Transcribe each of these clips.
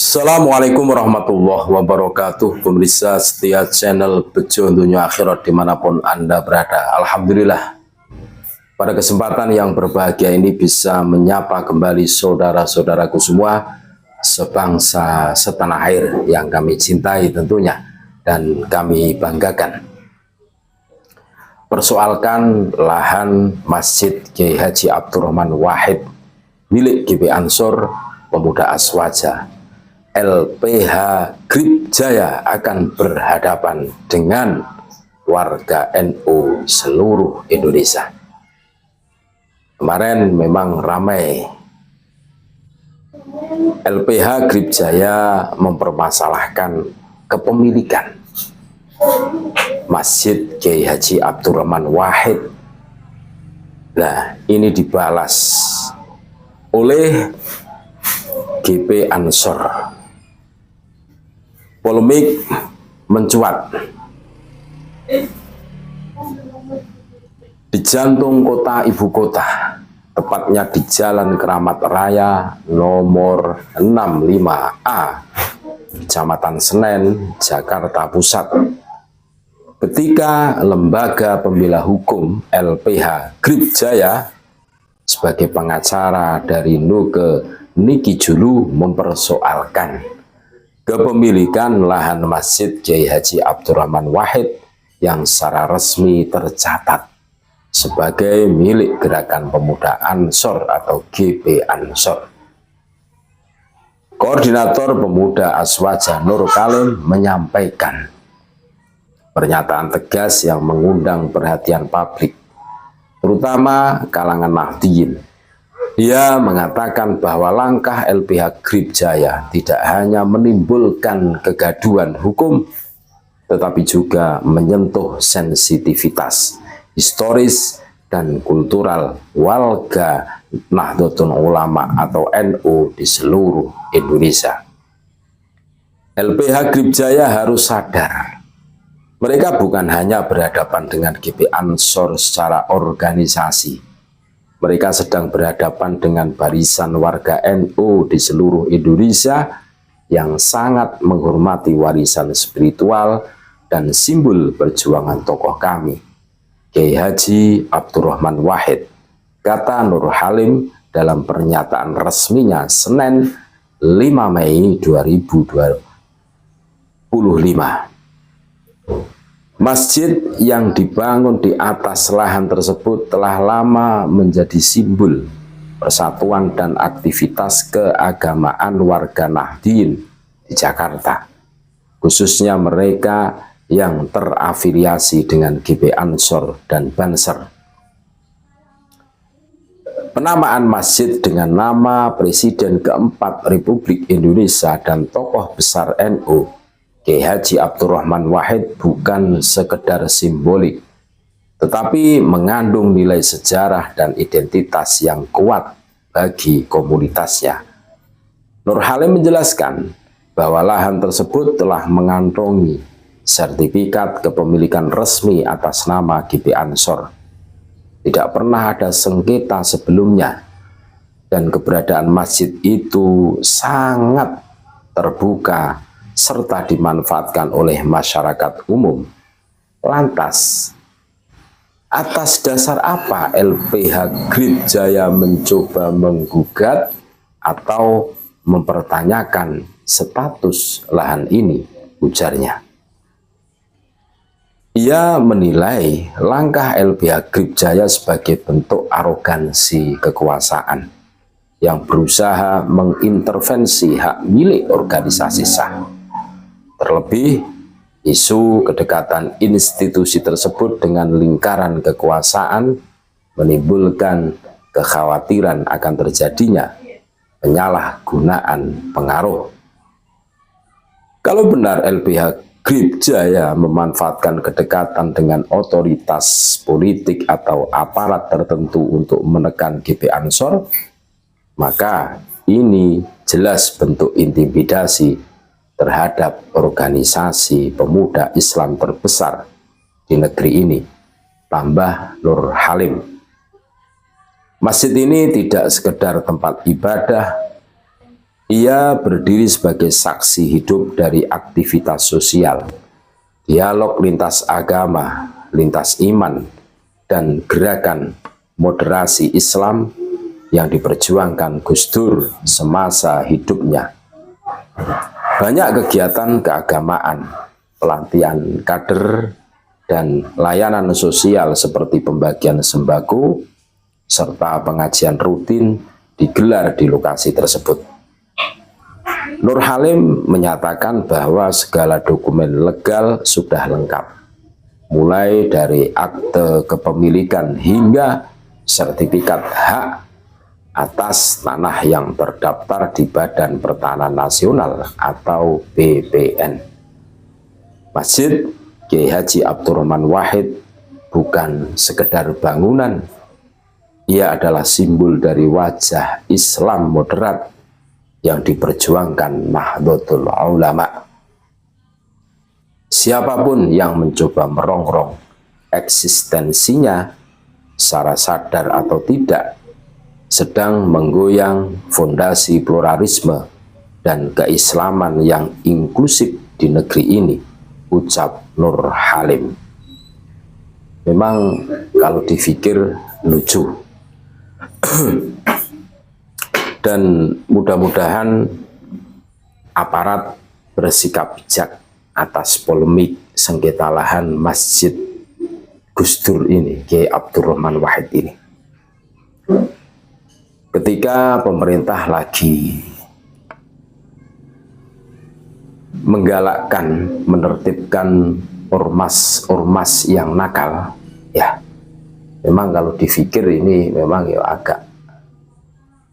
Assalamualaikum warahmatullahi wabarakatuh. Pemirsa setia channel Bejo Dunia Akhirat dimanapun Anda berada. Alhamdulillah pada kesempatan yang berbahagia ini bisa menyapa kembali saudara-saudaraku semua sebangsa setanah air yang kami cintai tentunya dan kami banggakan. Persoalkan lahan Masjid Kiai Haji Abdurrahman Wahid milik GP Ansor Pemuda Aswaja LPH Grip Jaya akan berhadapan dengan warga NU seluruh Indonesia. Kemarin memang ramai. LPH Grip Jaya mempermasalahkan kepemilikan Masjid Kiai Haji Abdurrahman Wahid. Nah, ini dibalas oleh GP Ansor. Polemik mencuat di jantung kota ibu kota, tepatnya di Jalan Keramat Raya nomor 65A, Kecamatan Senen, Jakarta Pusat. Ketika lembaga pembela hukum LPH Grip Jaya sebagai pengacara dari Nuke Niki Julu mempersoalkan kepemilikan lahan Masjid Kiai Haji Abdurrahman Wahid yang secara resmi tercatat sebagai milik Gerakan Pemuda Ansor atau GP Ansor. Koordinator Pemuda Aswaja Nur Kalim menyampaikan pernyataan tegas yang mengundang perhatian publik, terutama kalangan Nahdliyin. Dia mengatakan bahwa langkah LPH Grip Jaya tidak hanya menimbulkan kegaduhan hukum, tetapi juga menyentuh sensitivitas historis dan kultural warga Nahdlatul Ulama atau NU di seluruh Indonesia. LPH Grip Jaya harus sadar, mereka bukan hanya berhadapan dengan GP Ansor secara organisasi. Mereka sedang berhadapan dengan barisan warga NU di seluruh Indonesia yang sangat menghormati warisan spiritual dan simbol perjuangan tokoh kami, Kiai Haji Abdurrahman Wahid, kata Nur Halim dalam pernyataan resminya Senin 5 Mei 2025. Masjid yang dibangun di atas lahan tersebut telah lama menjadi simbol persatuan dan aktivitas keagamaan warga Nahdliyin di Jakarta, khususnya mereka yang terafiliasi dengan GP Ansor dan Banser. Penamaan masjid dengan nama Presiden keempat Republik Indonesia dan tokoh besar NU Kiai Haji Abdurrahman Wahid bukan sekedar simbolik, tetapi mengandung nilai sejarah dan identitas yang kuat bagi komunitasnya. Nur Halim menjelaskan bahwa lahan tersebut telah mengantongi sertifikat kepemilikan resmi atas nama GP Ansor. Tidak pernah ada sengketa sebelumnya, dan keberadaan masjid itu sangat terbuka serta dimanfaatkan oleh masyarakat umum. Lantas, atas dasar apa LPH Grip Jaya mencoba menggugat atau mempertanyakan status lahan ini, ujarnya. Ia menilai langkah LPH Grip Jaya sebagai bentuk arogansi kekuasaan yang berusaha mengintervensi hak milik organisasi sah. Terlebih, isu kedekatan institusi tersebut dengan lingkaran kekuasaan menimbulkan kekhawatiran akan terjadinya penyalahgunaan pengaruh. Kalau benar LPH Grip Jaya memanfaatkan kedekatan dengan otoritas politik atau aparat tertentu untuk menekan GP Ansor, maka ini jelas bentuk intimidasi terhadap organisasi pemuda Islam terbesar di negeri ini, tambah Nur Halim. Masjid ini tidak sekedar tempat ibadah, Ia berdiri sebagai saksi hidup dari aktivitas sosial, dialog lintas agama, lintas iman, dan gerakan moderasi Islam yang diperjuangkan Gus Dur semasa hidupnya. Banyak kegiatan keagamaan, pelatihan kader, dan layanan sosial seperti pembagian sembako, serta pengajian rutin digelar di lokasi tersebut. Nur Halim menyatakan bahwa segala dokumen legal sudah lengkap, mulai dari akte kepemilikan hingga sertifikat hak atas tanah yang terdaftar di Badan Pertanahan Nasional atau BPN. Masjid Kiai Haji Abdurrahman Wahid bukan sekedar bangunan, ia adalah simbol dari wajah Islam moderat yang diperjuangkan Nahdlatul Ulama. Siapapun yang mencoba merongrong eksistensinya secara sadar atau tidak sedang menggoyang fondasi pluralisme dan keislaman yang inklusif di negeri ini, ucap Nur Halim. Memang kalau dipikir lucu. Dan mudah-mudahan aparat bersikap bijak atas polemik sengketa lahan Masjid Gus Dur ini, Kiai Abdurrahman Wahid ini. Ketika pemerintah lagi menggalakkan, menertibkan ormas-ormas yang nakal, ya memang kalau dipikir ini memang ya agak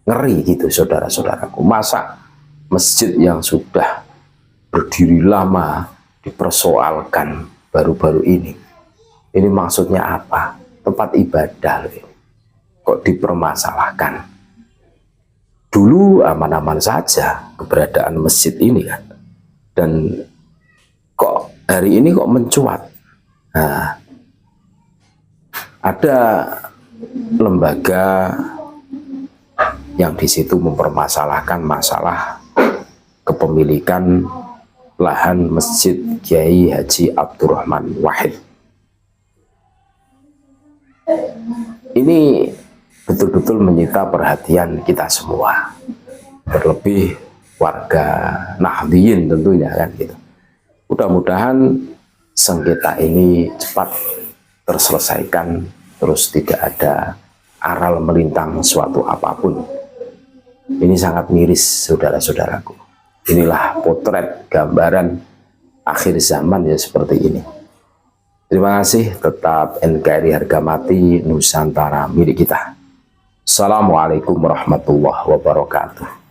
ngeri gitu, saudara-saudaraku. Masa masjid yang sudah berdiri lama dipersoalkan baru-baru ini? Ini maksudnya apa? Tempat ibadah loh ini, kok dipermasalahkan? Dulu aman-aman saja keberadaan masjid ini kan, dan kok hari ini kok mencuat. Nah, ada lembaga yang di situ mempermasalahkan masalah kepemilikan lahan Masjid Kiai Haji Abdurrahman Wahid. Ini betul-betul menyita perhatian kita semua, terlebih warga Nahdliyin tentunya kan gitu. Mudah-mudahan sengketa ini cepat terselesaikan, terus tidak ada aral melintang suatu apapun. Ini sangat miris, saudara-saudaraku. Inilah potret gambaran akhir zaman ya seperti ini. Terima kasih, tetap NKRI harga mati, Nusantara milik kita. Assalamualaikum warahmatullahi wabarakatuh.